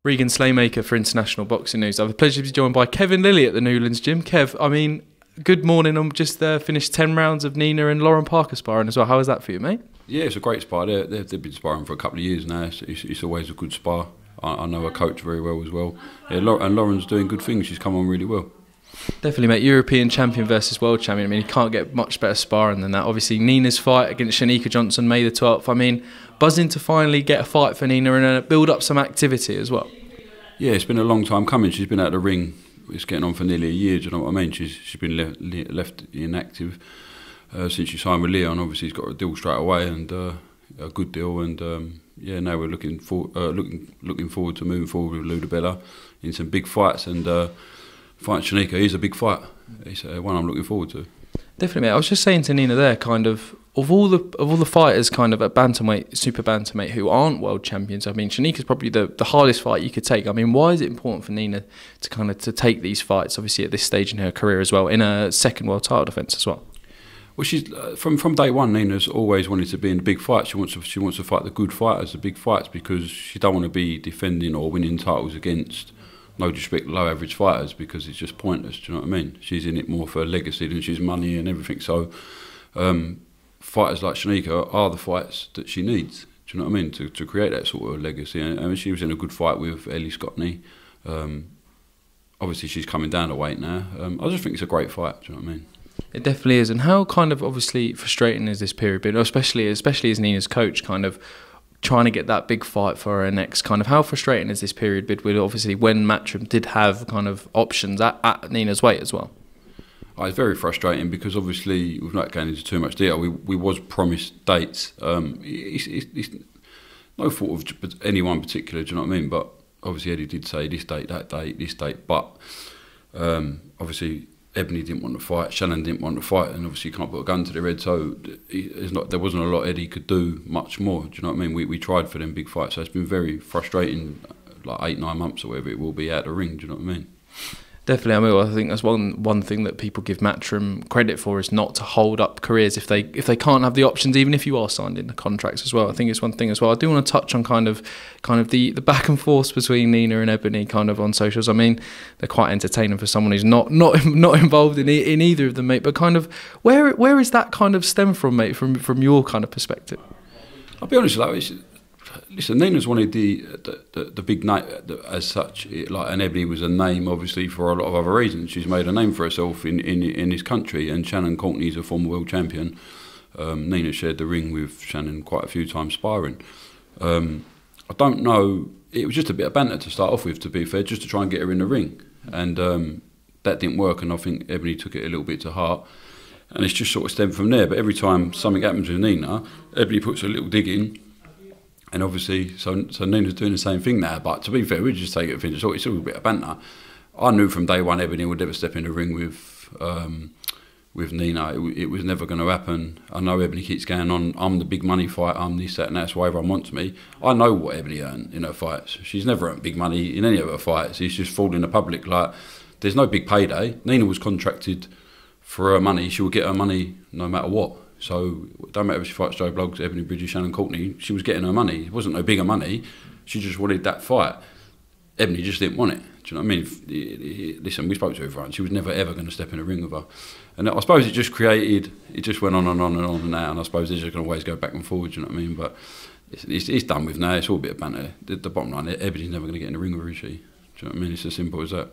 Regan Slaymaker for International Boxing News. I have the pleasure to be joined by Kevin Lilley at the Newlands Gym. Kev, I mean, good morning. I'm just finished 10 rounds of Nina and Lauren Parker sparring as well. How is that for you, mate? Yeah, it's a great spar. They've been sparring for a couple of years now. It's always a good spar. I know her coach very well as well. Yeah, and Lauren's doing good things. She's come on really well. Definitely, mate. European champion versus world champion. I mean, you can't get much better sparring than that. Obviously, Nina's fight against Cherneka Johnson, May the 12th. I mean, buzzing to finally get a fight for Nina and build up some activity as well. Yeah, it's been a long time coming. She's been out of the ring. It's getting on for nearly a year. Do you know what I mean? She's been left inactive since she signed with Leon. Obviously, he's got a deal straight away and a good deal. And yeah, now we're looking forward to moving forward with Ludabella in some big fights. And fighting Cherneka is a big fight. It's one I'm looking forward to. Definitely, mate. I was just saying to Nina there, kind of all the fighters kind of at bantamweight, super bantamweight who aren't world champions. I mean, Cherneka's probably the hardest fight you could take. I mean, why is it important for Nina to take these fights? Obviously, at this stage in her career as well, in a second world title defence as well. Well, she's from day one. Nina's always wanted to be in the big fights. She wants to fight the good fighters, the big fights, because she don't want to be defending or winning titles against, no disrespect, low average fighters, because it's just pointless. Do you know what I mean? She's in it more for legacy than she's money and everything. So fighters like Cherneka are the fights that she needs. Do you know what I mean? To create that sort of legacy. And she was in a good fight with Ellie Scottney. Obviously, she's coming down to weight now. I just think it's a great fight. Do you know what I mean? It definitely is. And how kind of obviously frustrating is this period been, especially as Nina's coach, kind of trying to get that big fight for her next, kind of how frustrating is this period been with obviously when Matchroom did have kind of options at Nina's weight as well? Oh, it's very frustrating because obviously, we've not going into too much detail, we was promised dates. It's no fault of anyone particular, do you know what I mean? But obviously Eddie did say this date, that date, this date, but obviously Ebanie didn't want to fight, Shannon didn't want to fight, and obviously you can't put a gun to their head, so there wasn't a lot Eddie could do much more, do you know what I mean? We tried for them big fights, so it's been very frustrating, like 8-9 months or whatever it will be out of the ring, do you know what I mean? Definitely, I mean, I think that's one thing that people give Matchroom credit for, is not to hold up careers if they can't have the options, even if you are signed into contracts as well. I think it's one thing as well. I do want to touch on kind of the back and forth between Nina and Ebanie kind of on socials. I mean, they're quite entertaining for someone who's not involved in either of them, mate. But kind of where is that kind of stem from, mate? From your kind of perspective. I'll be honest, listen, Nina's wanted the big name as such, and Ebanie was a name obviously for a lot of other reasons. She's made a name for herself in this country, and Shannon Courtney's a former world champion. Nina shared the ring with Shannon quite a few times sparring. I don't know, it was just a bit of banter to start off with, to be fair, just to try and get her in the ring, and that didn't work, and I think Ebanie took it a little bit to heart, and it's just sort of stemmed from there. But every time something happens with Nina, Ebanie puts a little dig in. And obviously, so Nina's doing the same thing now. But to be fair, we just take it for it's all a bit of banter. I knew from day one Ebanie would never step in the ring with Nina. It was never going to happen. I know Ebanie keeps going on, I'm the big money fight, I'm this, that and that's why everyone wants me. I know what Ebanie earned in her fights. She's never earned big money in any of her fights. It's just falling in the public. Like, there's no big payday. Nina was contracted for her money. She will get her money no matter what. So it don't matter if she fights Joe Bloggs, Ebanie Bridges, Shannon Courtney, she was getting her money. It wasn't no bigger money. She just wanted that fight. Ebanie just didn't want it. Do you know what I mean? Listen, we spoke to her, and she was never ever going to step in a ring with her. And I suppose it just went on and on and on and out, and I suppose they're just going to always go back and forward, do you know what I mean? But it's done with now. It's all a bit of banter. The bottom line, Ebanie's never going to get in a ring with her, is she? Do you know what I mean? It's as simple as that.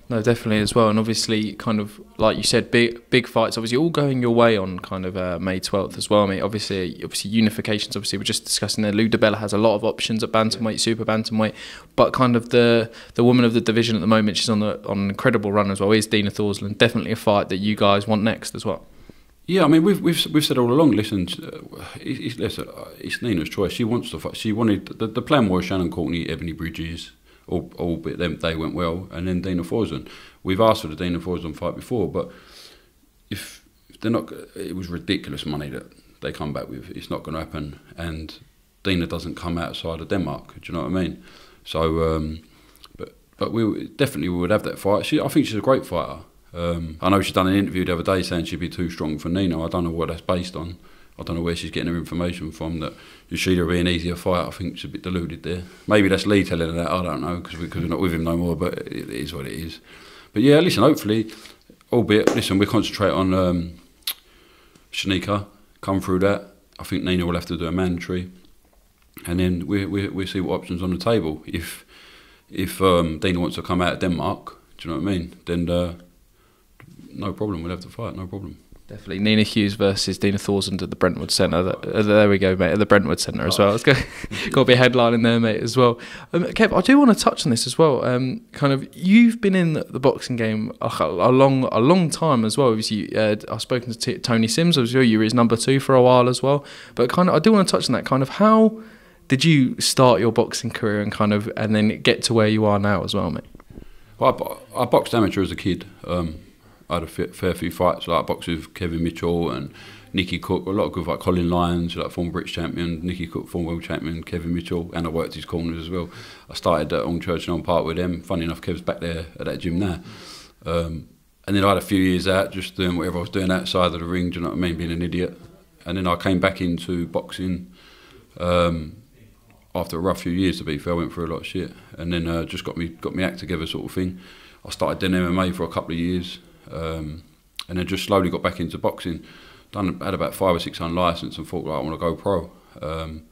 No, definitely as well, and obviously, kind of like you said, big fights. Obviously, all going your way on kind of May 12th as well. I mean, obviously, Unifications. Obviously, we're just discussing there. Ludabella has a lot of options at bantamweight, super bantamweight, but kind of the woman of the division at the moment, she's on an incredible run as well. Is Dina Thorslund definitely a fight that you guys want next as well? Yeah, I mean, we've said all along. Listen, it's Nina's choice. She wants to fight. She wanted the plan was Shannon Courtney, Ebanie Bridges. Albeit they went well, and then Dina Thorslund. We've asked for the Dina Thorslund fight before, but if they're not, it was ridiculous money that they come back with. It's not going to happen, and Dina doesn't come outside of Denmark. Do you know what I mean? So, but we would have that fight. I think she's a great fighter. I know she's done an interview the other day saying she'd be too strong for Nina. I don't know what that's based on. I don't know where she's getting her information from, that Yoshida will be an easier fight. I think she's a bit deluded there. Maybe that's Lee telling her that, I don't know, because we're not with him no more, but it is what it is. But yeah, listen, hopefully, albeit, listen, we concentrate on Cherneka, come through that. I think Nina will have to do a mandatory, and then we see what options on the table. If Dina wants to come out of Denmark, do you know what I mean? Then no problem, we'll have to fight, no problem. Definitely. Nina Hughes versus Dina Thorslund at the Brentwood Centre. There we go, mate, at the Brentwood Centre as well. It's got to be a headline in there, mate, as well. Kev, I do want to touch on this as well. Kind of, you've been in the boxing game a long time as well. Obviously, I've spoken to Tony Sims, obviously you were his number 2 for a while as well. But kind of, I do want to touch on that. Kind of, how did you start your boxing career and then get to where you are now as well, mate? Well, I boxed amateur as a kid. I had a fair few fights, like I boxed with Kevin Mitchell and Nicky Cook, a lot of good, like Colin Lyons, like former British champion, Nicky Cook, former world champion, Kevin Mitchell, and I worked his corners as well. I started on Church and on Park with them. Funny enough, Kev's back there at that gym now. And then I had a few years out, just doing whatever I was doing outside of the ring, do you know what I mean, being an idiot. And then I came back into boxing after a rough few years, to be fair. I went through a lot of shit. And then just got me act together sort of thing. I started doing MMA for a couple of years. And then just slowly got back into boxing. Had about 5 or 6 unlicensed and thought, right, I want to go pro. And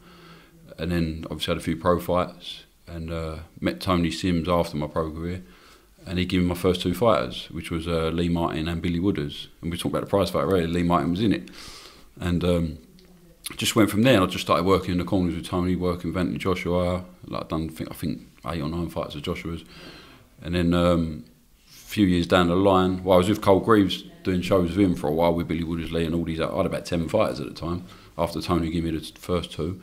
then obviously had a few pro fights and met Tony Sims after my pro career, and he gave me my first 2 fighters, which was Lee Martin and Billy Wooders. And we talked about the prize fight, really. Lee Martin was in it, and just went from there. And I just started working in the corners with Tony, working with Anthony Joshua. Like I've done, I think 8 or 9 fights with Joshua's, and then. Few years down the line, I was with Cole Greaves doing shows with him for a while with Billy Wooders-Lee and all these. I had about 10 fighters at the time after Tony gave me the first 2,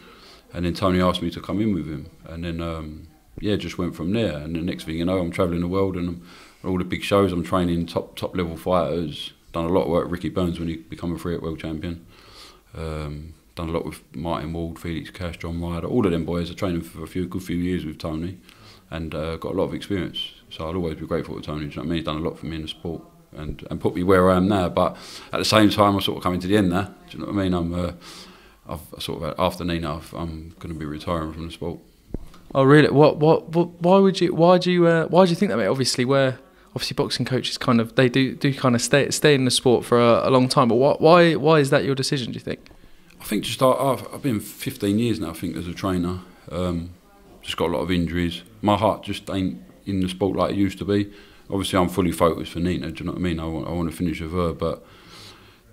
and then Tony asked me to come in with him, and then just went from there. And the next thing you know, I'm travelling the world and all the big shows. I'm training top level fighters. Done a lot of work with Ricky Burns when he became a 3-8 world champion. Done a lot with Martin Ward, Felix Cash, John Ryder, all of them boys. I trained for a good few years with Tony, and got a lot of experience. So I'll always be grateful to Tony. Do you know what I mean? He's done a lot for me in the sport and put me where I am now. But at the same time, I'm sort of coming to the end now. Do you know what I mean? I've sort of after Nina, I'm going to be retiring from the sport. Oh really? Why do you think that, mate? Obviously boxing coaches kind of they do kind of stay in the sport for a long time. But why is that your decision? Do you think? I think just I've been 15 years now. I think as a trainer, just got a lot of injuries. My heart just ain't in the sport like it used to be. Obviously I'm fully focused for Nina, do you know what I mean? I want to finish with her, but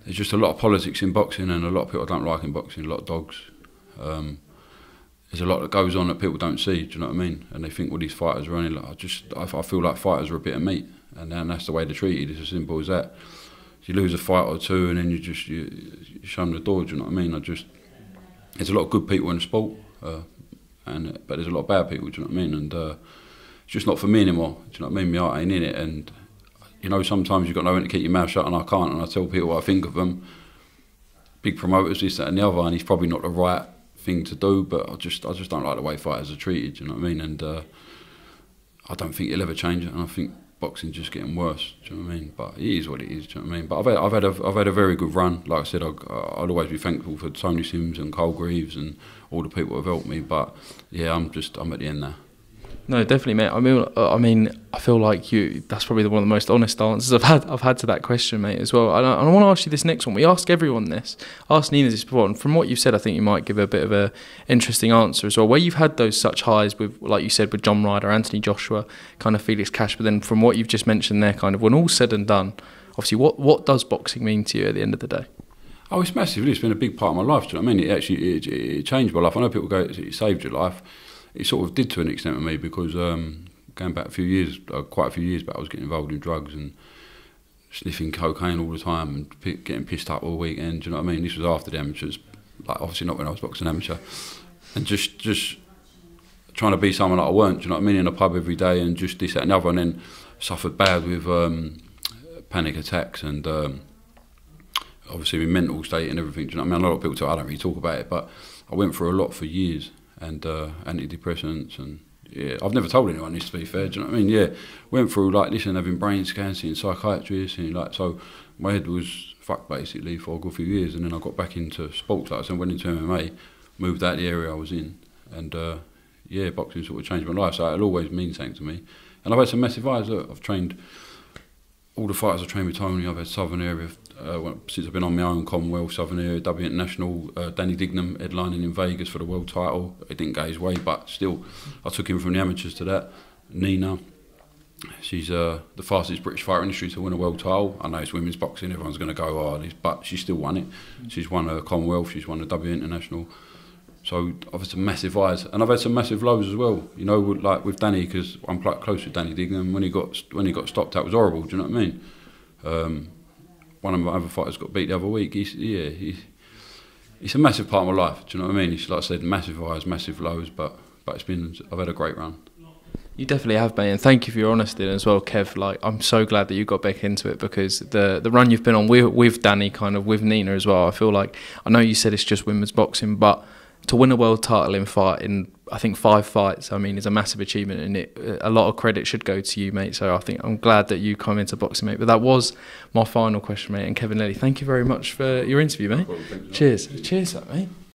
there's just a lot of politics in boxing, and a lot of people I don't like in boxing, a lot of dogs. There's a lot that goes on that people don't see, do you know what I mean? And they think, well, these fighters are only like, I feel like fighters are a bit of meat, and that's the way they're treated. It's as simple as that. You lose a fight or 2 and then you show them the door, do you know what I mean? There's a lot of good people in the sport, but there's a lot of bad people, do you know what I mean? And it's just not for me anymore. Do you know what I mean? My heart ain't in it, and you know sometimes you've got no one to keep your mouth shut, and I can't. And I tell people what I think of them. Big promoters, this, that, and the other, and it's probably not the right thing to do. But I just don't like the way fighters are treated. Do you know what I mean? And I don't think it'll ever change. And I think boxing's just getting worse. Do you know what I mean? But it is what it is. Do you know what I mean? But I've had a very good run. Like I said, I'd always be thankful for Tony Sims and Cole Greaves and all the people who have helped me. But yeah, I'm at the end now. No, definitely, mate. I mean, I feel like that's probably one of the most honest answers I've had to that question, mate, as well. And I want to ask you this next one. We ask everyone this. Ask Nina this before, and from what you've said, I think you might give a bit of a interesting answer as well. Where you've had those such highs with, like you said, with John Ryder, Anthony Joshua, kind of Felix Cash, but then from what you've just mentioned there, kind of when all's said and done, obviously, what does boxing mean to you at the end of the day? Oh, it's massive. It's been a big part of my life. Do you know what I mean? It changed my life. I know people go, it saved your life. It sort of did to an extent with me, because going back quite a few years back, I was getting involved in drugs and sniffing cocaine all the time and getting pissed up all weekend. Do you know what I mean? This was after the amateurs, like obviously not when I was boxing amateur, and just trying to be someone that I weren't. Do you know what I mean? In a pub every day and just this, that, and the other, and then suffered bad with panic attacks and obviously my mental state and everything. Do you know what I mean? A lot of people I don't really talk about it, but I went through a lot for years. And antidepressants, and Yeah, I've never told anyone this, to be fair. Do you know what I mean? Yeah, went through like this and having brain scans, seeing psychiatrists, and like, so my head was fucked basically for a good few years, and then I got back into sports, like I said, went into MMA, moved out the area I was in, and yeah, boxing sort of changed my life. So it'll always mean something to me. And I've had some massive highs. I've trained all the fighters. I've trained with Tony. I've had Southern area since I've been on my own, Commonwealth, Southern area, WBA International. Danny Dignam headlining in Vegas for the world title. It didn't go his way, but still, I took him from the amateurs to that. Nina, she's the fastest British fighter in history to win a world title. I know it's women's boxing. Everyone's going to go, oh, but she still won it. She's won a Commonwealth. She's won a WBA International. So I've had some massive highs, and I've had some massive lows as well. You know, like with Danny, because I'm quite close with Danny Dignam. When he got stopped, that was horrible. Do you know what I mean? One of my other fighters got beat the other week. It's a massive part of my life. Do you know what I mean? It's like I said, massive highs, massive lows, but I've had a great run. You definitely have, mate, and thank you for your honesty as well, Kev. Like, I'm so glad that you got back into it, because the run you've been on with Danny, kind of with Nina as well. I feel like, I know you said it's just women's boxing, but to win a world title in I think 5 fights, I mean, is a massive achievement, and a lot of credit should go to you, mate. So I think I'm glad that you come into boxing, mate. But that was my final question, mate. And Kevin Lilley, thank you very much for your interview, mate. Cheers, mate.